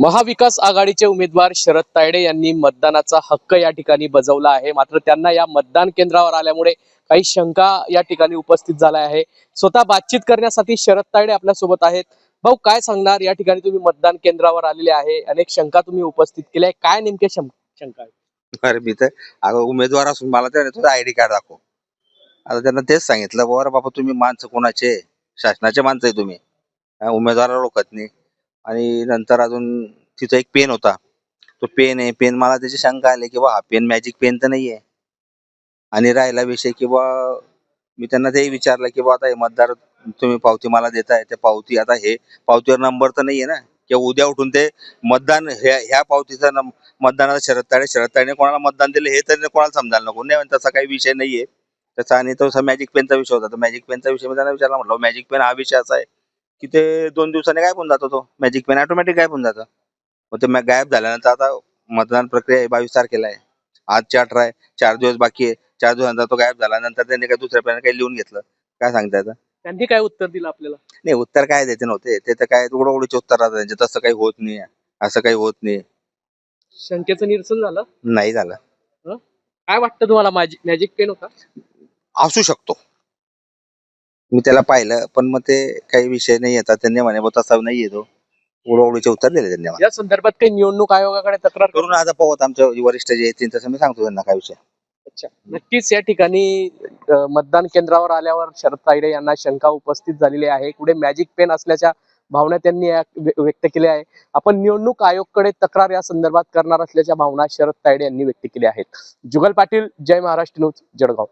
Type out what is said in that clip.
महाविकास आघाडीचे उमेदवार शरद तायडे यांनी मतदानाचा हक्क या ठिकाणी बजावला आहे। मात्र त्यांना या मतदान केंद्रावर आल्यामुळे काही शंका या ठिकाणी उपस्थित झाल्या आहे। स्वतः बातचीत करण्यासाठी शरद तायडे आपल्या सोबत आहेत। भाऊ, काय सांगणार? या ठिकाणी तुम्ही मतदान केंद्रावर आलेले आहे, अनेक शंका तुम्ही उपस्थित केल्या, काय नेमके शंका आहे? अरे मी तर अगं उमेदवार असून मला त्याने तुझा आयडी कार्ड दाखव. आता त्यांना तेच सांगितलं, बरं बाबा तुम्ही माणसं कोणाचे, शासनाचे माणसं आहे तुम्ही, उमेदवाराला ओळखत नाही. आणि नंतर अजून तिचा एक पेन होता, तो पेन आहे, पेन मला त्याची शंका आली की बा हा पेन मॅजिक पेन तर नाहीये. आणि राहिला विषय की बा मी त्यांना ते विचारलं की बा आता हे मतदार तुम्ही पावती मला देताय, ते पावती आता हे पावतीवर नंबर तर नाहीये ना, किंवा उद्या उठून ते मतदान ह्या पावतीचा मतदानाला शरद ताईने कोणाला मतदान दिलं हे तर कोणाला समजायला नको. नाही तसा काही विषय नाहीये त्याचा. आणि तो मॅजिक पेनचा विषय होता, तर मॅजिक पेनचा विषय मी त्यांना विचारला, म्हटलं मॅजिक पेन हा विषय असा आहे की ते 2 दिवसांनी गायब होऊन जातो, तो मॅजिक पेन ऑटोमॅटिक गायब होऊन जातं. मग ते गायब झाल्यानंतर आता मतदान प्रक्रिया 22 तारखेला आहे, आजची 18 आहे, 4 दिवस बाकी आहे. 4 दिवसानंतर तो गायब झाला, नंतर त्यांनी काही दुसऱ्या पेन काही लिहून घेतलं, काय सांगता येतं? त्यांनी काय उत्तर दिलं आपल्याला? नाही, उत्तर काय देते नव्हते ते, तर काय उडवडीचे उत्तर राहतात त्यांचे. तसं काही होत नाही, असं काही होत नाही. शंकेचं निरसन झालं? नाही झालं. काय वाटतं तुम्हाला, मॅजिक पेन होता? असू शकतो, मी त्याला पाहिलं, पण मग ते काही विषय नाही येतात. त्यांनी म्हणे बा तसा नाही येतो, उडवडीचे उत्तर दिले त्यांनी मला. या संदर्भात काही निवडणूक आयोगाकडे तक्रार करून आता पाहत आमच्या वरिष्ठ जे येतील तसं मी सांगतो त्यांना काय विषय. अच्छा, नक्कीच या ठिकाणी मतदान केंद्रावर आल्यावर शरद तायडे यांना शंका उपस्थित झालेली आहे। पुढे मॅजिक पेन असल्याच्या भावना त्यांनी व्यक्त केल्या आहे। आपण निवडणूक आयोगाकडे तक्रार या संदर्भात करणार असल्याच्या भावना शरद तायडे यांनी व्यक्त केल्या आहेत। जुगल पाटील, जय महाराष्ट्र न्यूज, जळगाव।